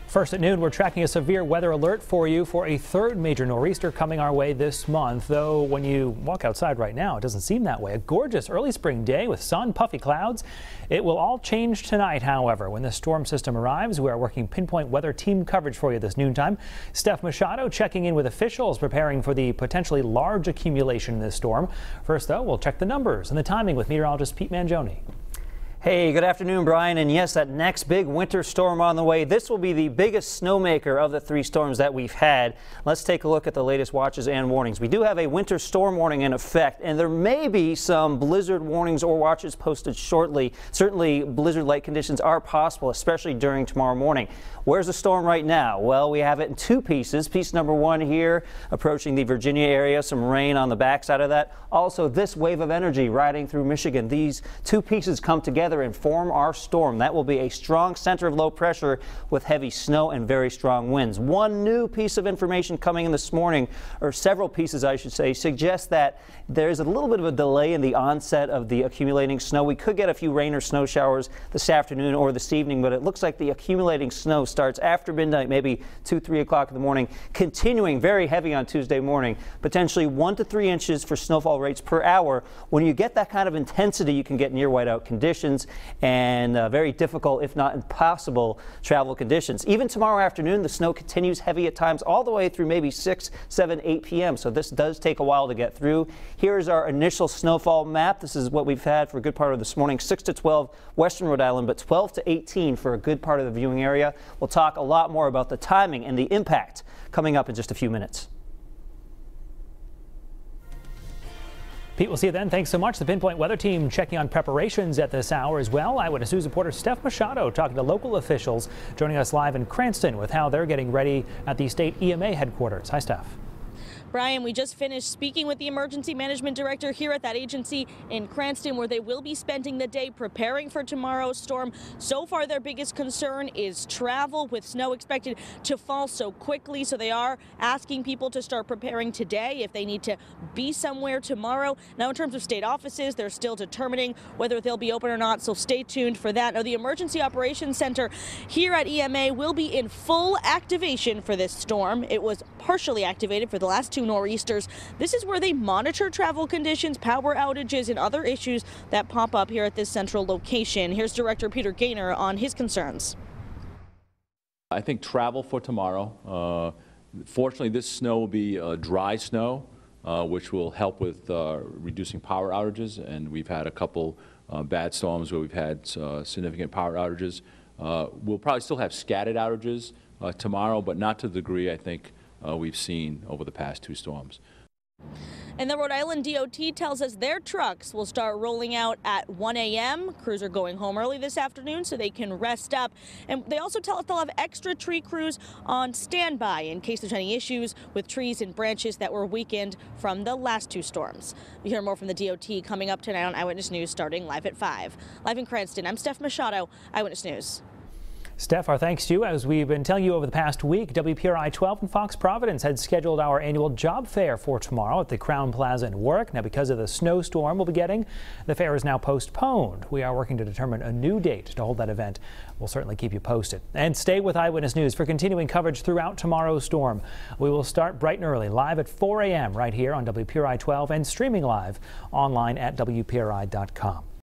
First at noon, we're tracking a severe weather alert for you for a third major nor'easter coming our way this month. Though when you walk outside right now, it doesn't seem that way. A gorgeous early spring day with sun, puffy clouds. It will all change tonight, however. When the storm system arrives, we are working pinpoint weather team coverage for you this noontime. Steph Machado checking in with officials preparing for the potentially large accumulation in this storm. First, though, we'll check the numbers and the timing with meteorologist Pete Mangione. Hey, good afternoon, Brian. And yes, that next big winter storm on the way. This will be the biggest snowmaker of the three storms that we've had. Let's take a look at the latest watches and warnings. We do have a winter storm warning in effect, and there may be some blizzard warnings or watches posted shortly. Certainly, blizzard-like conditions are possible, especially during tomorrow morning. Where's the storm right now? Well, we have it in two pieces. Piece number one here, approaching the Virginia area, some rain on the backside of that. Also, this wave of energy riding through Michigan. These two pieces come together and form our storm. That will be a strong center of low pressure with heavy snow and very strong winds. One new piece of information coming in this morning, or several pieces I should say, suggests that there's a little bit of a delay in the onset of the accumulating snow. We could get a few rain or snow showers this afternoon or this evening, but it looks like the accumulating snow starts after midnight, maybe 2, 3 o'clock in the morning, continuing very heavy on Tuesday morning, potentially 1 to 3 inches for snowfall rates per hour. When you get that kind of intensity, you can get near whiteout conditions and very difficult, if not impossible, travel conditions. Even tomorrow afternoon, the snow continues heavy at times all the way through maybe 6, 7, 8 p.m. So this does take a while to get through. Here's our initial snowfall map. This is what we've had for a good part of this morning. 6 to 12 western Rhode Island, but 12 to 18 for a good part of the viewing area. We'll talk a lot more about the timing and the impact coming up in just a few minutes. Pete, we'll see you then. Thanks so much. The Pinpoint Weather Team checking on preparations at this hour as well. Eyewitness News reporter Steph Machado talking to local officials, joining us live in Cranston with how they're getting ready at the state EMA headquarters. Hi, Steph. Brian, we just finished speaking with the emergency management director here at that agency in Cranston, where they will be spending the day preparing for tomorrow's storm. So far, their biggest concern is travel, with snow expected to fall so quickly. So they are asking people to start preparing today if they need to be somewhere tomorrow. Now, in terms of state offices, they're still determining whether they'll be open or not, so stay tuned for that. Now, the Emergency Operations Center here at EMA will be in full activation for this storm. It was partially activated for the last two nor'easters. This is where they monitor travel conditions, power outages, and other issues that pop up here at this central location. Here's Director Peter Gaynor on his concerns. I think travel for tomorrow. Fortunately, this snow will be dry snow, which will help with reducing power outages. And we've had a couple bad storms where we've had significant power outages. We'll probably still have scattered outages tomorrow, but not to the degree I think we've seen over the past two storms. And the Rhode Island DOT tells us their trucks will start rolling out at 1 a.m. Crews are going home early this afternoon so they can rest up. And they also tell us they'll have extra tree crews on standby in case there's any issues with trees and branches that were weakened from the last two storms. We hear more from the DOT coming up tonight on Eyewitness News, starting live at 5. Live in Cranston, I'm Steph Machado, Eyewitness News. Steph, our thanks to you. As we've been telling you over the past week, WPRI 12 and Fox Providence had scheduled our annual job fair for tomorrow at the Crown Plaza in Warwick. Now, because of the snowstorm we'll be getting, the fair is now postponed. We are working to determine a new date to hold that event. We'll certainly keep you posted. And stay with Eyewitness News for continuing coverage throughout tomorrow's storm. We will start bright and early, live at 4 a.m. right here on WPRI 12 and streaming live online at WPRI.com.